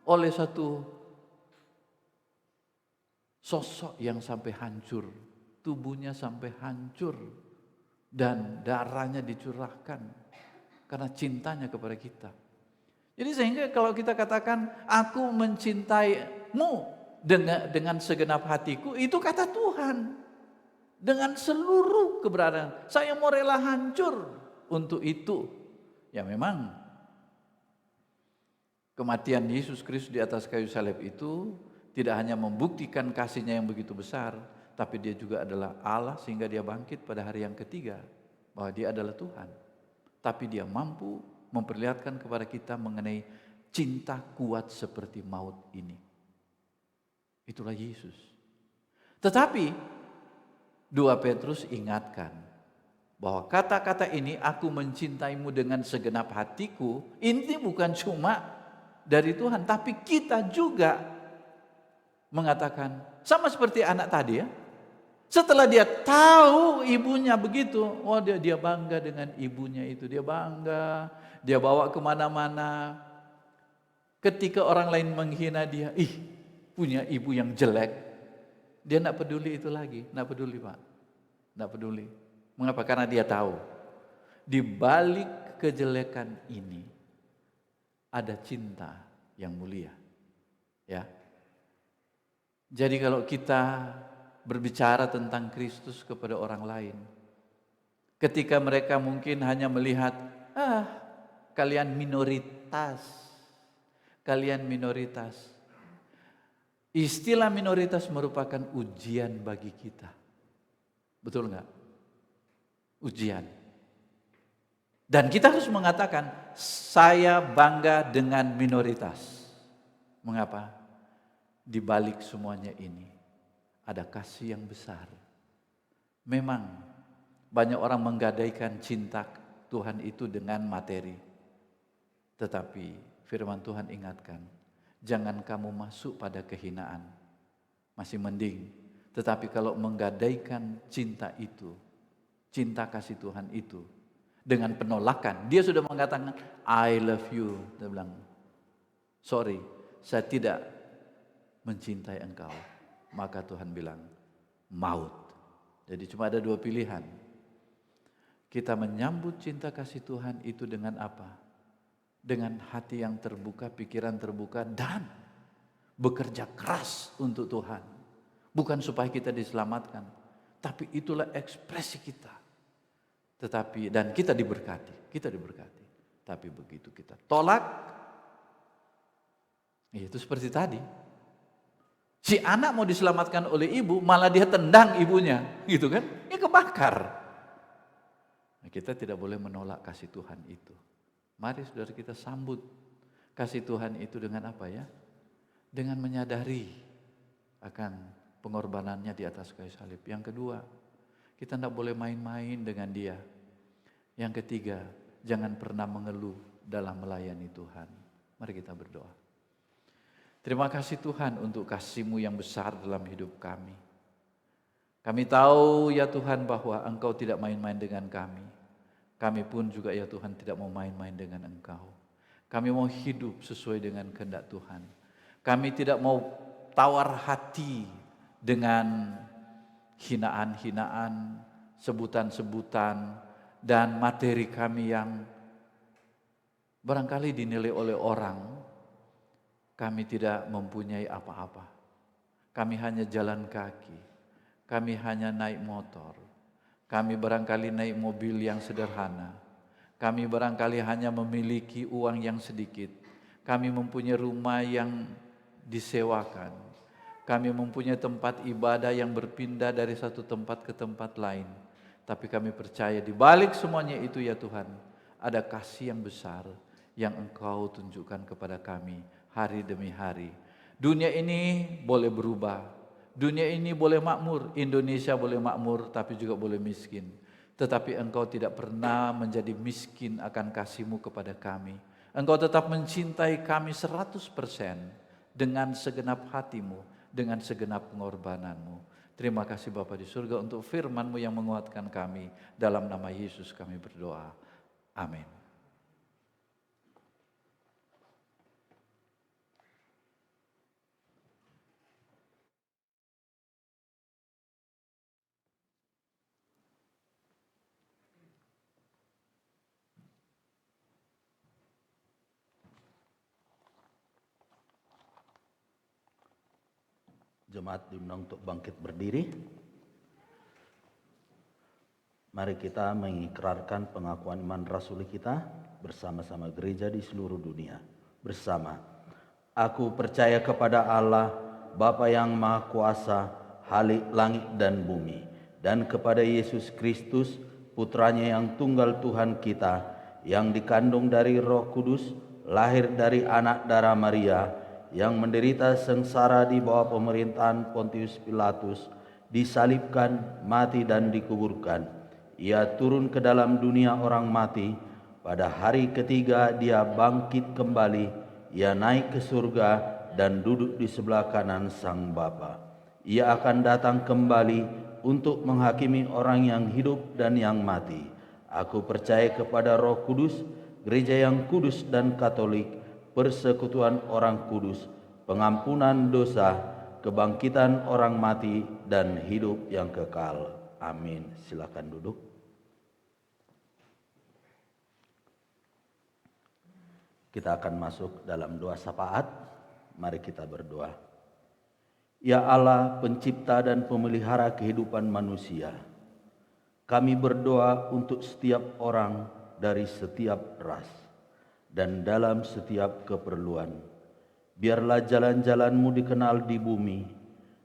oleh satu sosok yang sampai hancur, tubuhnya sampai hancur dan darahnya dicurahkan karena cintanya kepada kita. Jadi sehingga kalau kita katakan aku mencintaimu dengan segenap hatiku, itu kata Tuhan. Dengan seluruh keberadaan, saya mau rela hancur untuk itu. Ya memang kematian Yesus Kristus di atas kayu salib itu tidak hanya membuktikan kasih-Nya yang begitu besar, tapi dia juga adalah Allah sehingga dia bangkit pada hari yang ketiga, bahwa dia adalah Tuhan. Tapi dia mampu memperlihatkan kepada kita mengenai cinta kuat seperti maut ini. Itulah Yesus. Tetapi 2 Petrus ingatkan bahwa kata-kata ini, aku mencintaimu dengan segenap hatiku, ini bukan cuma dari Tuhan, tapi kita juga mengatakan sama seperti anak tadi ya. Setelah dia tahu ibunya begitu, oh dia bangga dengan ibunya itu, dia bangga, dia bawa kemana-mana. Ketika orang lain menghina dia, punya ibu yang jelek, dia tidak peduli itu lagi, tidak peduli Pak, tidak peduli. Mengapa? Karena dia tahu di balik kejelekan ini ada cinta yang mulia, ya. Jadi kalau kita berbicara tentang Kristus kepada orang lain, ketika mereka mungkin hanya melihat, kalian minoritas, istilah minoritas merupakan ujian bagi kita. Betul enggak? Ujian. Dan kita harus mengatakan, saya bangga dengan minoritas. Mengapa? Di balik semuanya ini ada kasih yang besar. Memang banyak orang menggadaikan cinta Tuhan itu dengan materi. Tetapi firman Tuhan ingatkan, jangan kamu masuk pada kehinaan. Masih mending. Tetapi kalau menggadaikan cinta itu, cinta kasih Tuhan itu, dengan penolakan, dia sudah mengatakan, I love you. Dia bilang, sorry, saya tidak mencintai engkau. Maka Tuhan bilang, maut. Jadi cuma ada dua pilihan. Kita menyambut cinta kasih Tuhan itu dengan apa? Dengan hati yang terbuka, pikiran terbuka, dan bekerja keras untuk Tuhan. Bukan supaya kita diselamatkan, tapi itulah ekspresi kita. Tetapi, dan kita diberkati. Tapi begitu kita tolak, itu seperti tadi. Si anak mau diselamatkan oleh ibu, malah dia tendang ibunya, gitu kan? Ini kebakar. Nah, kita tidak boleh menolak kasih Tuhan itu. Mari saudara kita sambut kasih Tuhan itu dengan apa ya? Dengan menyadari akan pengorbanannya di atas kayu salib. Yang kedua, kita tidak boleh main-main dengan dia. Yang ketiga, jangan pernah mengeluh dalam melayani Tuhan. Mari kita berdoa. Terima kasih Tuhan untuk kasih-Mu yang besar dalam hidup kami. Kami tahu ya Tuhan bahwa Engkau tidak main-main dengan kami. Kami pun juga ya Tuhan tidak mau main-main dengan Engkau. Kami mau hidup sesuai dengan kehendak Tuhan. Kami tidak mau tawar hati dengan hinaan-hinaan, sebutan-sebutan, dan materi kami yang barangkali dinilai oleh orang. Kami tidak mempunyai apa-apa. Kami hanya jalan kaki. Kami hanya naik motor. Kami barangkali naik mobil yang sederhana. Kami barangkali hanya memiliki uang yang sedikit. Kami mempunyai rumah yang disewakan. Kami mempunyai tempat ibadah yang berpindah dari satu tempat ke tempat lain. Tapi kami percaya di balik semuanya itu ya Tuhan, ada kasih yang besar yang Engkau tunjukkan kepada kami hari demi hari. Dunia ini boleh berubah. Dunia ini boleh makmur, Indonesia boleh makmur tapi juga boleh miskin. Tetapi Engkau tidak pernah menjadi miskin akan kasih-Mu kepada kami. Engkau tetap mencintai kami 100% dengan segenap hati-Mu, dengan segenap pengorbanan-Mu. Terima kasih Bapa di surga untuk firman-Mu yang menguatkan kami. Dalam nama Yesus kami berdoa. Amin. Jemaat diundang untuk bangkit berdiri. Mari kita mengikrarkan pengakuan iman rasuli kita bersama-sama gereja di seluruh dunia. Bersama, aku percaya kepada Allah, Bapa yang Maha Kuasa, Khalik langit dan bumi, dan kepada Yesus Kristus, Putranya yang tunggal Tuhan kita, yang dikandung dari Roh Kudus, lahir dari anak darah Maria, yang menderita sengsara di bawah pemerintahan Pontius Pilatus, disalibkan, mati dan dikuburkan. Ia turun ke dalam dunia orang mati, pada hari ketiga dia bangkit kembali, ia naik ke surga dan duduk di sebelah kanan Sang Bapa. Ia akan datang kembali untuk menghakimi orang yang hidup dan yang mati. Aku percaya kepada Roh Kudus, gereja yang kudus dan katolik, persekutuan orang kudus, pengampunan dosa, kebangkitan orang mati, dan hidup yang kekal. Amin. Silakan duduk. Kita akan masuk dalam doa syafaat. Mari kita berdoa. Ya Allah, pencipta dan pemelihara kehidupan manusia, kami berdoa untuk setiap orang dari setiap ras dan dalam setiap keperluan. Biarlah jalan-jalan-Mu dikenal di bumi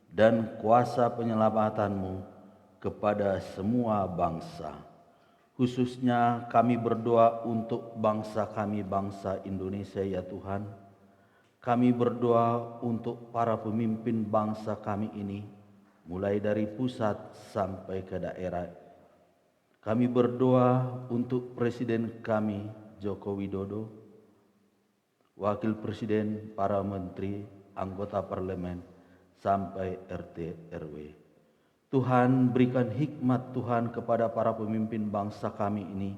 dan kuasa penyelamatan-Mu kepada semua bangsa. Khususnya kami berdoa untuk bangsa kami, bangsa Indonesia ya Tuhan. Kami berdoa untuk para pemimpin bangsa kami ini, mulai dari pusat sampai ke daerah. Kami berdoa untuk Presiden kami, Joko Widodo, Wakil Presiden, para menteri, anggota parlemen, sampai RT RW. Tuhan, berikan hikmat Tuhan kepada para pemimpin bangsa kami ini,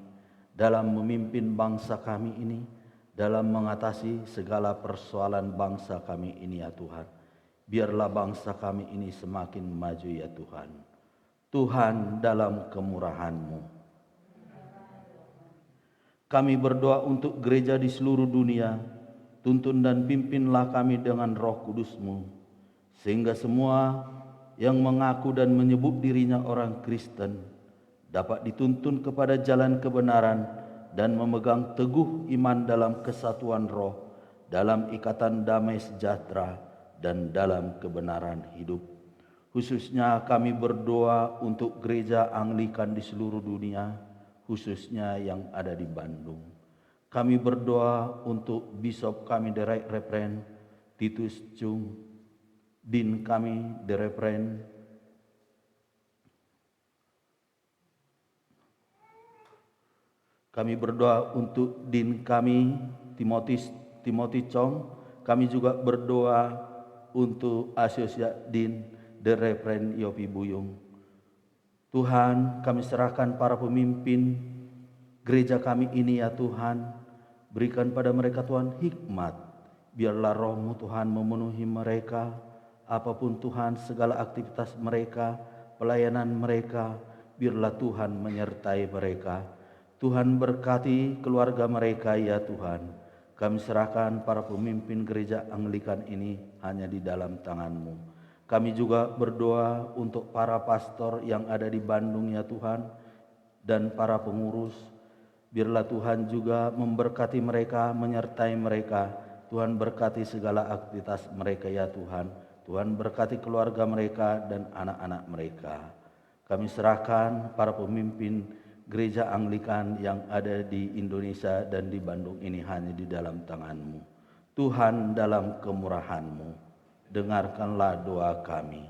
dalam memimpin bangsa kami ini, dalam mengatasi segala persoalan bangsa kami ini ya Tuhan. Biarlah bangsa kami ini semakin maju ya Tuhan. Tuhan, dalam kemurahan-Mu, kami berdoa untuk gereja di seluruh dunia. Tuntun dan pimpinlah kami dengan Roh Kudus-Mu, sehingga semua yang mengaku dan menyebut dirinya orang Kristen dapat dituntun kepada jalan kebenaran dan memegang teguh iman dalam kesatuan roh, dalam ikatan damai sejahtera, dan dalam kebenaran hidup. Khususnya kami berdoa untuk gereja Anglikan di seluruh dunia, khususnya yang ada di Bandung. Kami berdoa untuk Bishop kami The Right Reverend Titus Chung, Din kami The Reverend Kami berdoa untuk Din kami Timothy Chong Kami juga berdoa untuk Asosiadin The Reverend Yopi Buyung. Tuhan, kami serahkan para pemimpin gereja kami ini ya Tuhan. Berikan pada mereka Tuhan hikmat. Biarlah roh-Mu Tuhan memenuhi mereka. Apapun Tuhan segala aktivitas mereka, pelayanan mereka, biarlah Tuhan menyertai mereka. Tuhan berkati keluarga mereka ya Tuhan. Kami serahkan para pemimpin gereja Anglikan ini hanya di dalam tangan-Mu. Kami juga berdoa untuk para pastor yang ada di Bandung ya Tuhan, dan para pengurus. Biarlah Tuhan juga memberkati mereka, menyertai mereka. Tuhan berkati segala aktivitas mereka ya Tuhan. Tuhan berkati keluarga mereka dan anak-anak mereka. Kami serahkan para pemimpin gereja Anglikan yang ada di Indonesia dan di Bandung ini hanya di dalam tangan-Mu. Tuhan, dalam kemurahan-Mu, dengarkanlah doa kami.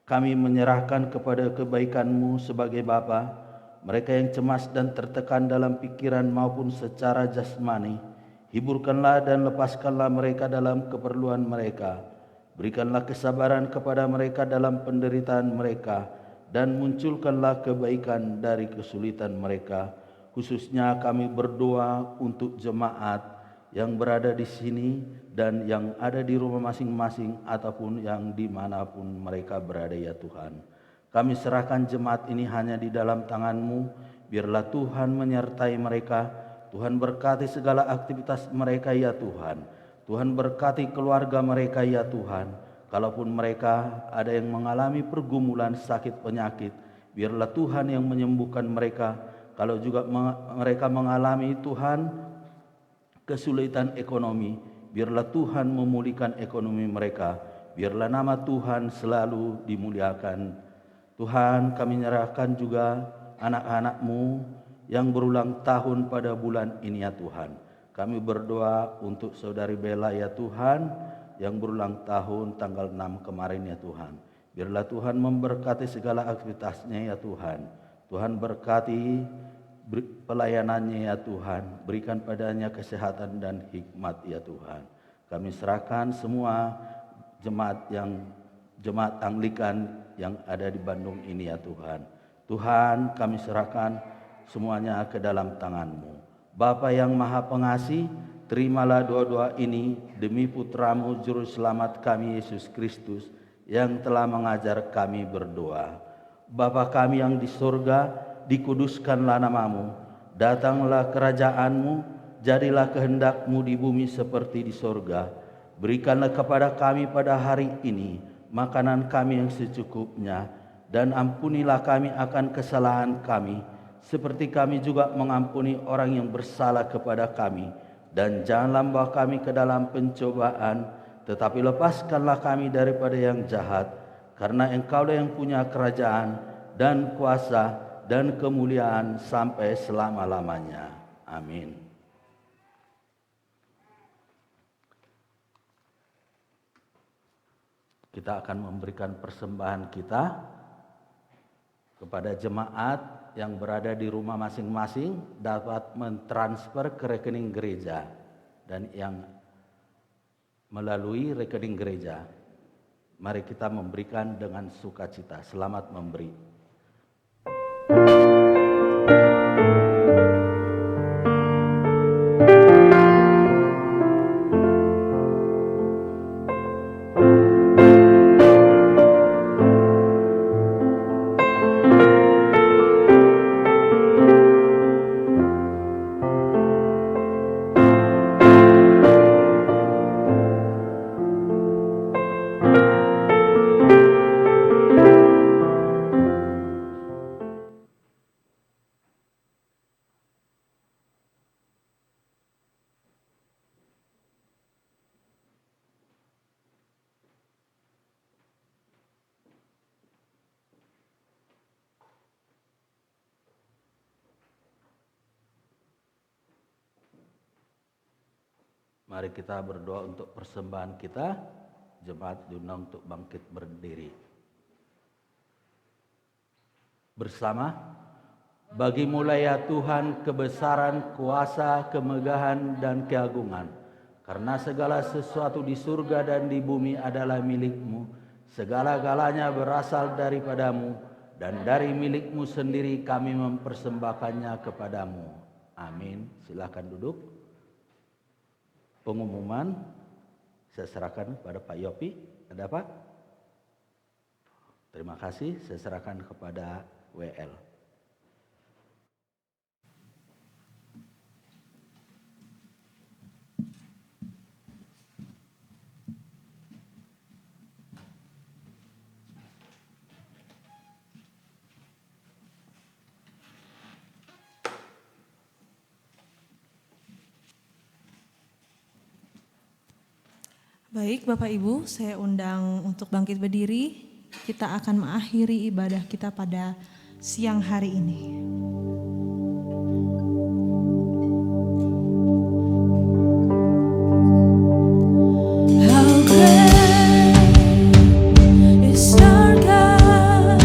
Kami menyerahkan kepada kebaikan-Mu sebagai Bapa, mereka yang cemas dan tertekan dalam pikiran maupun secara jasmani. Hiburkanlah dan lepaskanlah mereka dalam keperluan mereka. Berikanlah kesabaran kepada mereka dalam penderitaan mereka, dan munculkanlah kebaikan dari kesulitan mereka. Khususnya kami berdoa untuk jemaat yang berada di sini dan yang ada di rumah masing-masing ataupun yang dimanapun mereka berada ya Tuhan. Kami serahkan jemaat ini hanya di dalam tangan-Mu. Biarlah Tuhan menyertai mereka. Tuhan berkati segala aktivitas mereka ya Tuhan. Tuhan berkati keluarga mereka ya Tuhan. Kalaupun mereka ada yang mengalami pergumulan sakit penyakit, biarlah Tuhan yang menyembuhkan mereka. Kalau juga mereka mengalami Tuhan kesulitan ekonomi, biarlah Tuhan memulihkan ekonomi mereka. Biarlah nama Tuhan selalu dimuliakan. Tuhan, kami menyerahkan juga anak-anak-Mu yang berulang tahun pada bulan ini ya Tuhan. Kami berdoa untuk saudari Bella ya Tuhan, yang berulang tahun tanggal 6 kemarin ya Tuhan. Biarlah Tuhan memberkati segala aktivitasnya ya Tuhan. Tuhan berkati pelayanannya ya Tuhan. Berikan padanya kesehatan dan hikmat ya Tuhan. Kami serahkan semua jemaat Anglikan yang ada di Bandung ini ya Tuhan. Tuhan, kami serahkan semuanya ke dalam tangan-Mu. Bapa yang Maha Pengasih, terimalah doa-doa ini demi Putra-Mu Juru Selamat kami Yesus Kristus yang telah mengajar kami berdoa. Bapa kami yang di surga, dikuduskanlah nama-Mu, datanglah kerajaan-Mu, jadilah kehendak-Mu di bumi seperti di surga. Berikanlah kepada kami pada hari ini makanan kami yang secukupnya, dan ampunilah kami akan kesalahan kami, seperti kami juga mengampuni orang yang bersalah kepada kami. Dan janganlah membawa kami ke dalam pencobaan, tetapi lepaskanlah kami daripada yang jahat. Karena Engkaulah yang punya kerajaan dan kuasa dan kemuliaan sampai selama-lamanya. Amin. Kita akan memberikan persembahan kita kepada jemaat yang berada di rumah masing-masing, dapat mentransfer ke rekening gereja, dan yang melalui rekening gereja. Mari kita memberikan dengan sukacita. Selamat memberi. Mari kita berdoa untuk persembahan kita. Jemaat diundang untuk bangkit berdiri. Bersama, bagi-Mu ya Tuhan kebesaran, kuasa, kemegahan, dan keagungan. Karena segala sesuatu di surga dan di bumi adalah milik-Mu. Segala-galanya berasal daripadamu, dan dari milik-Mu sendiri kami mempersembahkannya kepadamu. Amin. Silakan duduk. Pengumuman saya serahkan kepada Pak Yopi. Ada apa? Terima kasih. Saya serahkan kepada WL. Baik Bapak Ibu, saya undang untuk bangkit berdiri. Kita akan mengakhiri ibadah kita pada siang hari ini. How great is our God?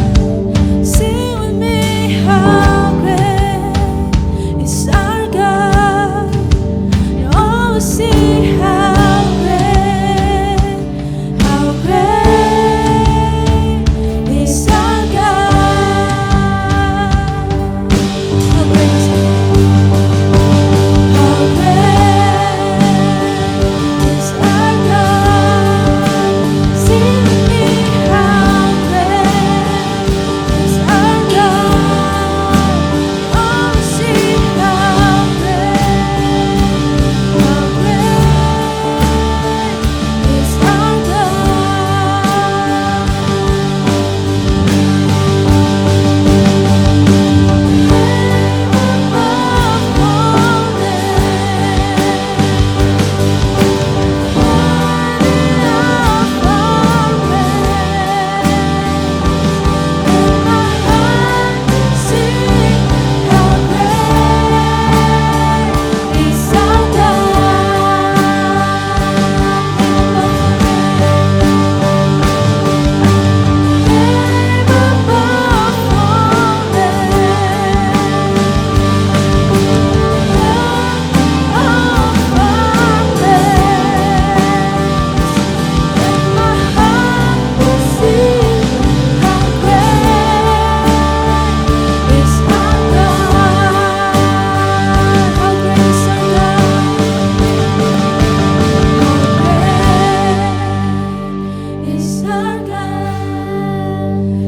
Sing with me, how great is our God? And all will see how great is our God. How great is our God? How great is our God? Sing with me, how great is our God? Oh, see how great is our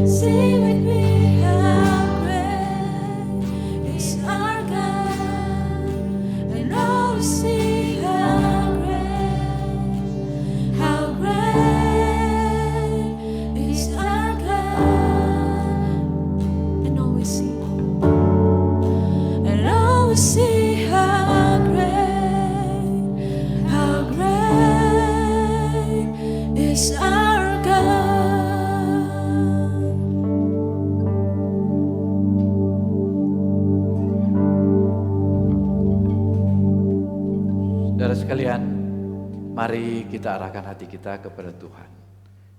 Sing with me, how great is our God, and all will see how great is our God, and all will see, how great is our God. Saudara sekalian, mari kita arahkan hati kita kepada Tuhan.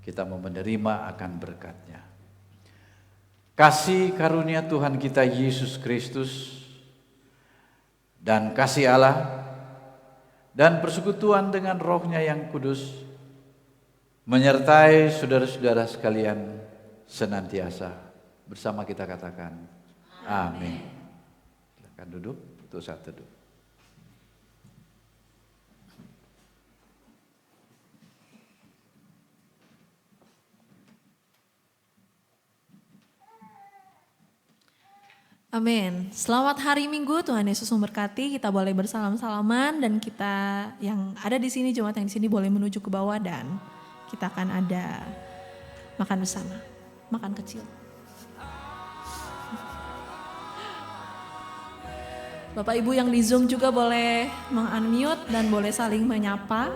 Kita mau menerima akan berkat-Nya. Kasih karunia Tuhan kita Yesus Kristus dan kasih Allah dan persekutuan dengan Roh-Nya yang kudus menyertai saudara-saudara sekalian senantiasa. Bersama kita katakan, amin. Silakan duduk untuk saat teduh. Amin. Selamat hari Minggu, Tuhan Yesus memberkati. Kita boleh bersalam-salaman dan kita yang ada di sini, jemaat yang di sini boleh menuju ke bawah dan kita akan ada makan bersama, makan kecil. Bapak Ibu yang di Zoom juga boleh meng-unmute dan boleh saling menyapa.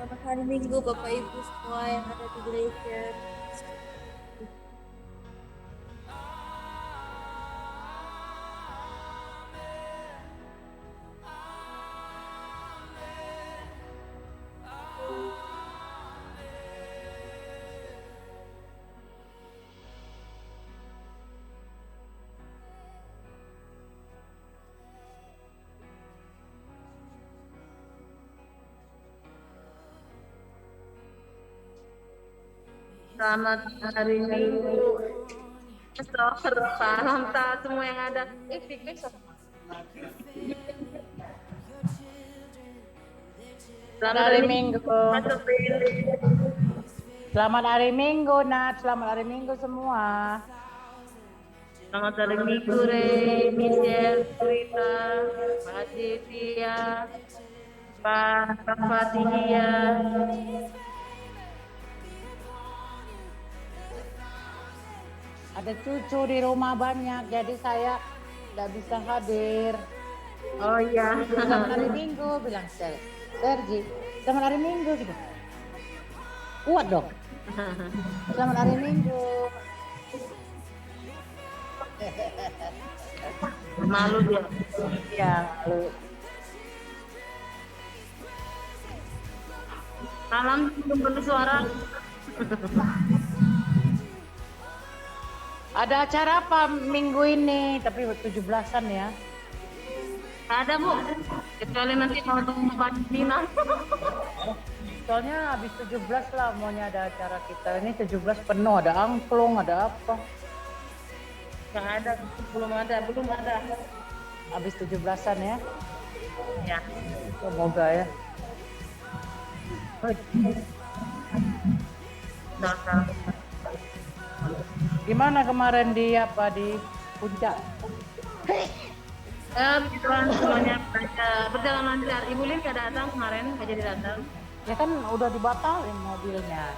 Selamat hari Minggu Bapak Ibu semua yang ada di gereja. Selamat hari Minggu. Salam tak semua yang ada. Selamat hari Minggu. Selamat hari Minggu, Nat. Selamat hari Minggu semua. Selamat hari Minggu, Michelle, Rita, Pak Tia, Pak Fatia. Ada cucu di rumah banyak, jadi saya nggak bisa hadir. Oh iya. Selamat hari Minggu, bilang Sergi. Selamat hari Minggu gitu. Kuat dong. Selamat hari Minggu. Malu dia. Ya, malu. Salam belum bersuara. Ada acara apa minggu ini? Tapi 17-an ya. Ada Bu, kecuali nanti mau tempat dinner. Soalnya habis 17 lah maunya ada acara kita. Ini 17 penuh, ada angklung, ada apa. Nggak ada, belum ada. Habis 17-an ya. Ya. Semoga ya. Gimana kemarin di puncak? Kebetulan semuanya berjalan lancar. Ibu Lin nggak datang kemarin, nggak jadi datang. Ya kan udah dibatalin mobilnya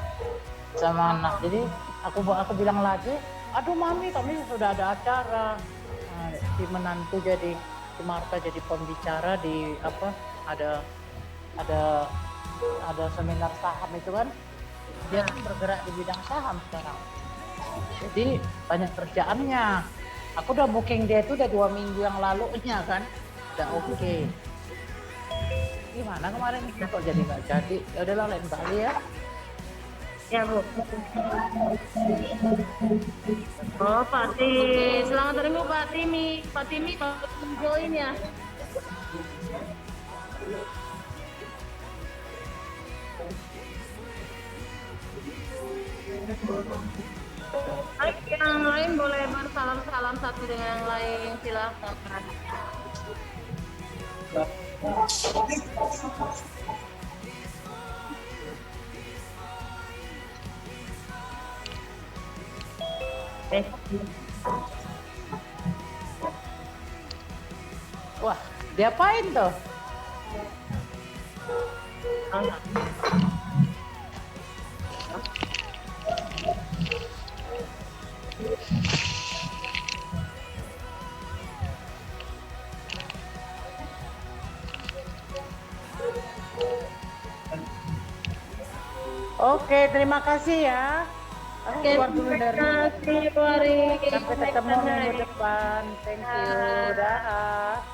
sama anak. Jadi aku bilang lagi, aduh mami kami sudah ada acara. Nah, si menantu si Marta jadi pembicara di ada seminar saham itu kan. Dia kan bergerak di bidang saham sekarang. Jadi banyak kerjaannya. Aku udah booking dia itu udah 2 minggu yang lalunya kan. Udah oke. Gimana kemarin kok jadi nggak jadi? Ya udahlah lain kali ya. Ya Bu. Oh Pati, selamat hari Minggu Pak Timi join ya. Yang lain boleh bersalam-salam satu dengan yang lain, silakan. Wah, diapain tuh? Oke, terima kasih ya. Aku keluar dulu dari Terima kasih, Wari. sampai ketemu minggu depan. Thank you. Dah.